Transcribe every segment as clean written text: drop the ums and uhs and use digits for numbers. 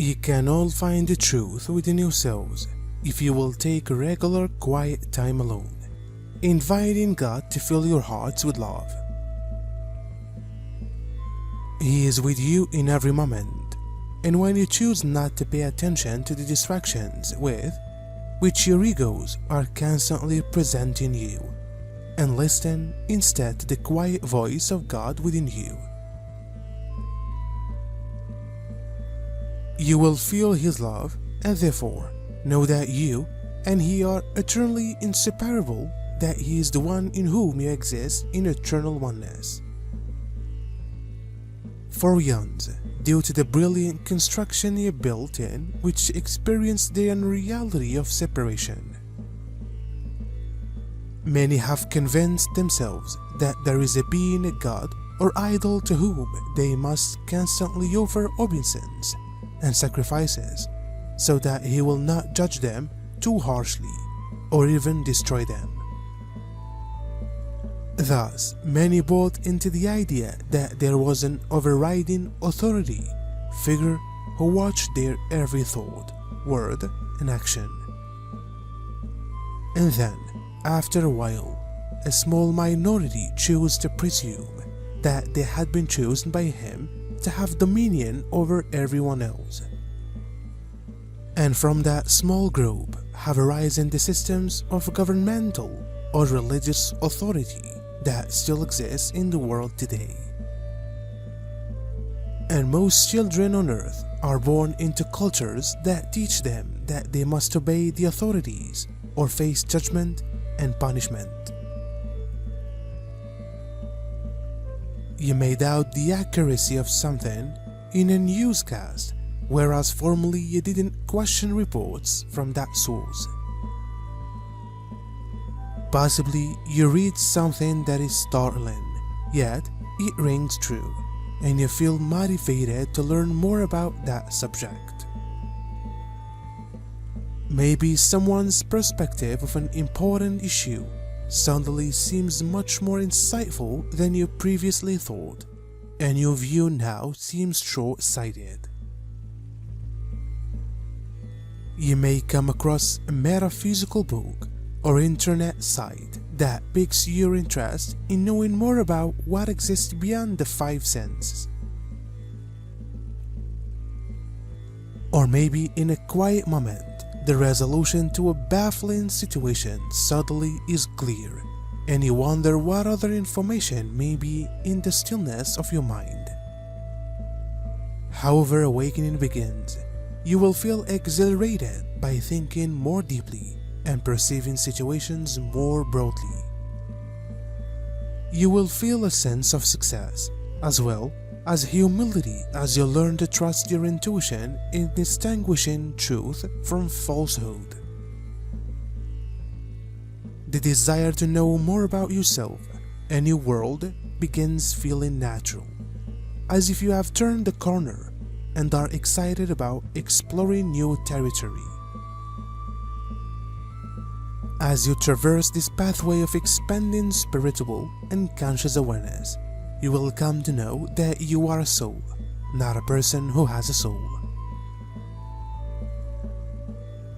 You can all find the truth within yourselves if you will take regular quiet time alone, inviting God to fill your hearts with love. He is with you in every moment, and when you choose not to pay attention to the distractions which your egos are constantly presenting you, and listen instead to the quiet voice of God within you, you will feel His love and therefore know that you and He are eternally inseparable, that He is the one in whom you exist in eternal oneness. For eons, due to the brilliant construction you built in, which experienced the unreality of separation, many have convinced themselves that there is a being, a god or idol to whom they must constantly offer obeisance and sacrifices, so that he will not judge them too harshly or even destroy them. Thus, many bought into the idea that there was an overriding authority figure who watched their every thought, word, and action. And then, after a while, a small minority chose to presume that they had been chosen by him to have dominion over everyone else. And from that small group have arisen the systems of governmental or religious authority that still exists in the world today. And most children on earth are born into cultures that teach them that they must obey the authorities or face judgment and punishment. You may doubt the accuracy of something in a newscast, whereas formerly you didn't question reports from that source. Possibly you read something that is startling, yet it rings true, and you feel motivated to learn more about that subject. Maybe someone's perspective of an important issue suddenly seems much more insightful than you previously thought, and your view now seems short-sighted. You may come across a metaphysical book or internet site that piques your interest in knowing more about what exists beyond the five senses. Or maybe in a quiet moment, the resolution to a baffling situation suddenly is clear, and you wonder what other information may be in the stillness of your mind. However awakening begins, you will feel exhilarated by thinking more deeply and perceiving situations more broadly. You will feel a sense of success, as well as humility, as you learn to trust your intuition in distinguishing truth from falsehood. The desire to know more about yourself and your world begins feeling natural, as if you have turned the corner and are excited about exploring new territory. As you traverse this pathway of expanding spiritual and conscious awareness, you will come to know that you are a soul, not a person who has a soul.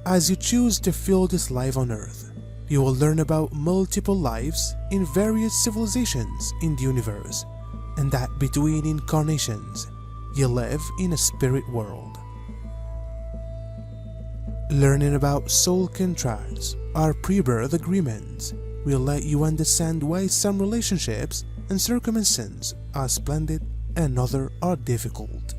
As you choose to fill this life on earth, you will learn about multiple lives in various civilizations in the universe, and that between incarnations, you live in a spirit world. Learning about soul contracts or pre-birth agreements will let you understand why some relationships and circumstances are splendid and others are difficult.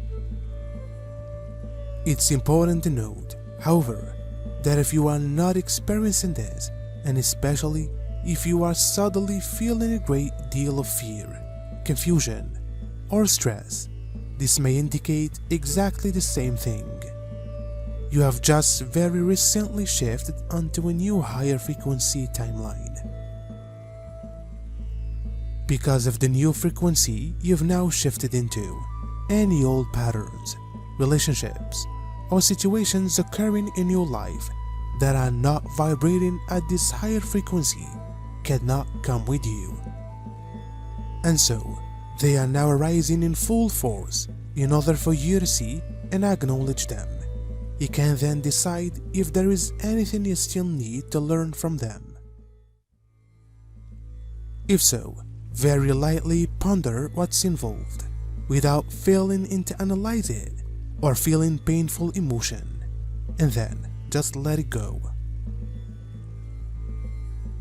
It's important to note, however, that if you are not experiencing this, and especially if you are suddenly feeling a great deal of fear, confusion, or stress, this may indicate exactly the same thing. You have just very recently shifted onto a new higher frequency timeline. Because of the new frequency you've now shifted into, any old patterns, relationships, or situations occurring in your life that are not vibrating at this higher frequency cannot come with you. And so, they are now arising in full force in order for you to see and acknowledge them. You can then decide if there is anything you still need to learn from them. If so, very lightly ponder what's involved, without failing into analyze it or feeling painful emotion, and then just let it go.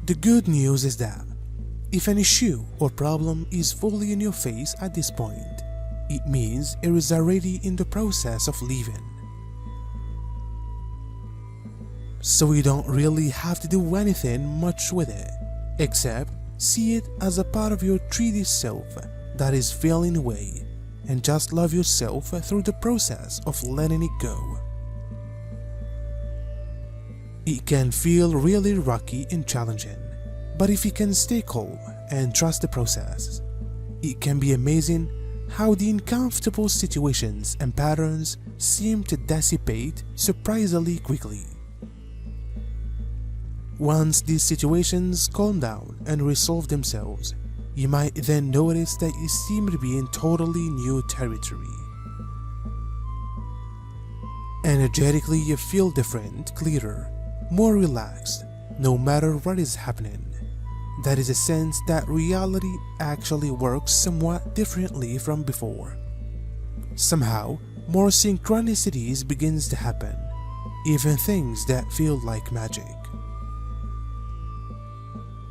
The good news is that if an issue or problem is fully in your face at this point, it means it is already in the process of leaving. So you don't really have to do anything much with it, except see it as a part of your 3D self that is failing away, and just love yourself through the process of letting it go. It can feel really rocky and challenging, but if you can stay calm and trust the process, it can be amazing how the uncomfortable situations and patterns seem to dissipate surprisingly quickly. Once these situations calm down and resolve themselves, you might then notice that you seem to be in totally new territory. Energetically, you feel different, clearer, more relaxed, no matter what is happening. That is a sense that reality actually works somewhat differently from before. Somehow, more synchronicities begins to happen, even things that feel like magic.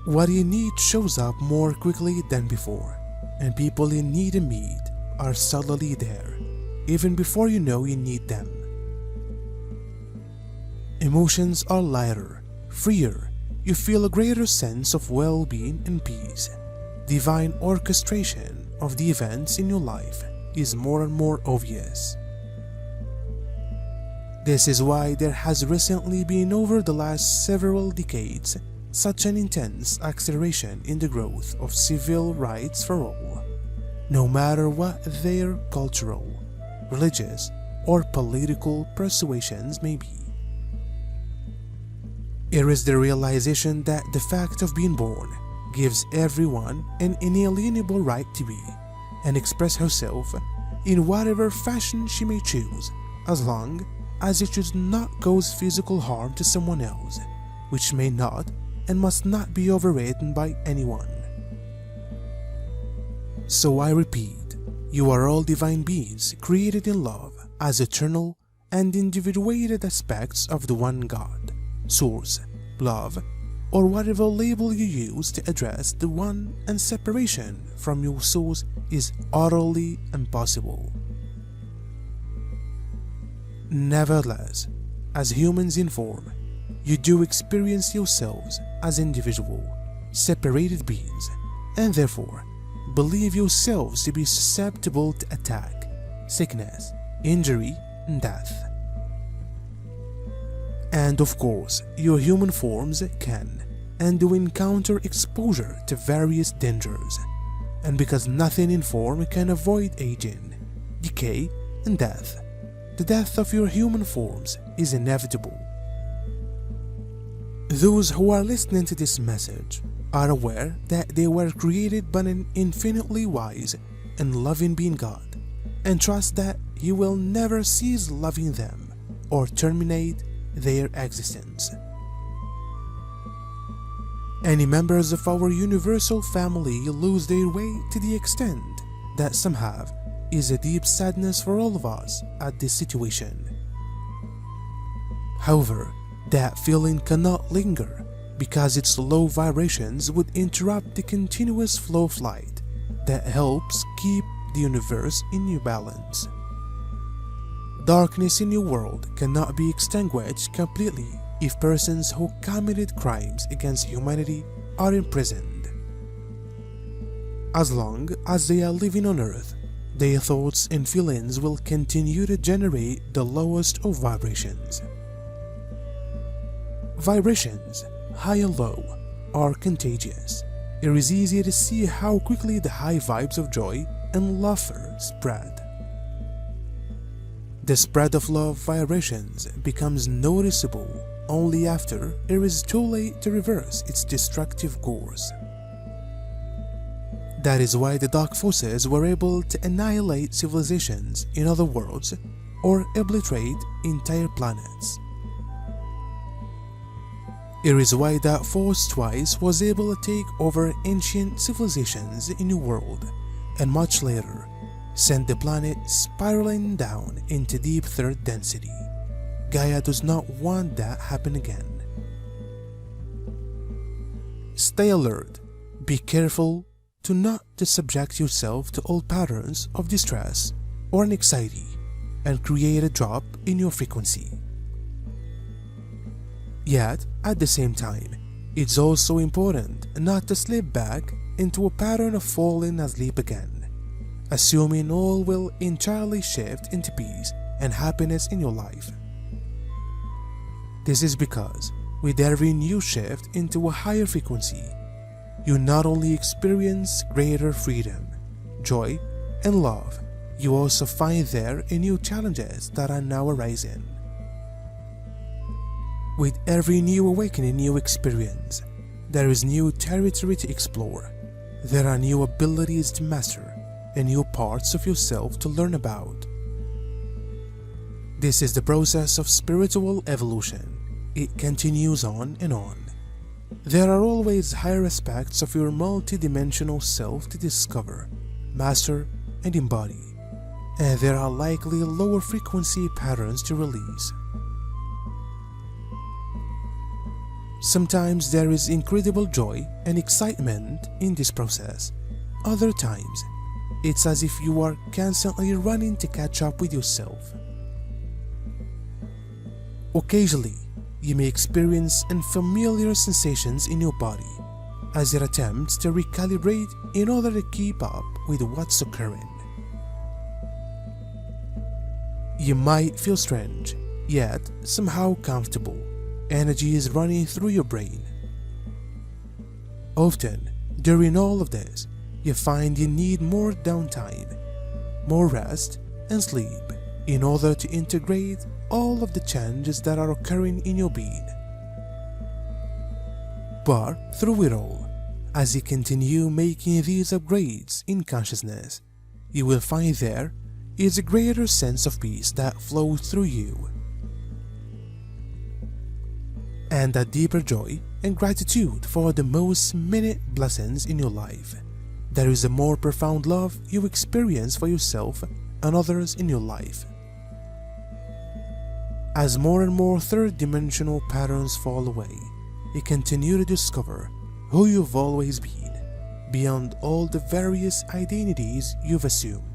What you need shows up more quickly than before, and people you need to meet are subtly there, even before you know you need them. Emotions are lighter, freer. You feel a greater sense of well-being and peace. Divine orchestration of the events in your life is more and more obvious. This is why there has recently been, over the last several decades, such an intense acceleration in the growth of civil rights for all, no matter what their cultural, religious, or political persuasions may be. It is the realization that the fact of being born gives everyone an inalienable right to be and express herself in whatever fashion she may choose, as long as it should not cause physical harm to someone else, which may not and must not be overridden by anyone. So I repeat, you are all divine beings created in love as eternal and individuated aspects of the one God, source, love, or whatever label you use to address the one, and separation from your source is utterly impossible. Nevertheless, as humans in form, you do experience yourselves as individual, separated beings, and therefore believe yourselves to be susceptible to attack, sickness, injury, and death. And of course, your human forms can and do encounter exposure to various dangers, and because nothing in form can avoid aging, decay, and death, the death of your human forms is inevitable. Those who are listening to this message are aware that they were created by an infinitely wise and loving being God, and trust that He will never cease loving them or terminate their existence. Any members of our universal family lose their way to the extent that some have is a deep sadness for all of us at this situation. However, that feeling cannot linger because its low vibrations would interrupt the continuous flow of light that helps keep the universe in balance. Darkness in your world cannot be extinguished completely if persons who committed crimes against humanity are imprisoned. As long as they are living on Earth, their thoughts and feelings will continue to generate the lowest of vibrations. Vibrations, high and low, are contagious. It is easy to see how quickly the high vibes of joy and laughter spread. The spread of love vibrations becomes noticeable only after it is too late to reverse its destructive course. That is why the dark forces were able to annihilate civilizations, in other words, or obliterate entire planets. It is why that force twice was able to take over ancient civilizations in New World, and much later sent the planet spiraling down into deep third density. Gaia does not want that happen again. Stay alert. Be careful to not to subject yourself to old patterns of distress or anxiety and create a drop in your frequency. Yet, at the same time, it's also important not to slip back into a pattern of falling asleep again, assuming all will entirely shift into peace and happiness in your life. This is because with every new shift into a higher frequency, you not only experience greater freedom, joy, and love, you also find there new challenges that are now arising. With every new awakening, new experience, there is new territory to explore. There are new abilities to master and new parts of yourself to learn about. This is the process of spiritual evolution. It continues on and on. There are always higher aspects of your multidimensional self to discover, master, and embody, and there are likely lower frequency patterns to release. Sometimes there is incredible joy and excitement in this process. Other times, it's as if you are constantly running to catch up with yourself. Occasionally, you may experience unfamiliar sensations in your body as it attempts to recalibrate in order to keep up with what's occurring. You might feel strange, yet somehow comfortable. Energy is running through your brain. Often, during all of this, you find you need more downtime, more rest, and sleep in order to integrate all of the changes that are occurring in your being. But through it all, as you continue making these upgrades in consciousness, you will find there is a greater sense of peace that flows through you, and a deeper joy and gratitude for the most minute blessings in your life. There is a more profound love you experience for yourself and others in your life. As more and more third-dimensional patterns fall away, you continue to discover who you've always been, beyond all the various identities you've assumed.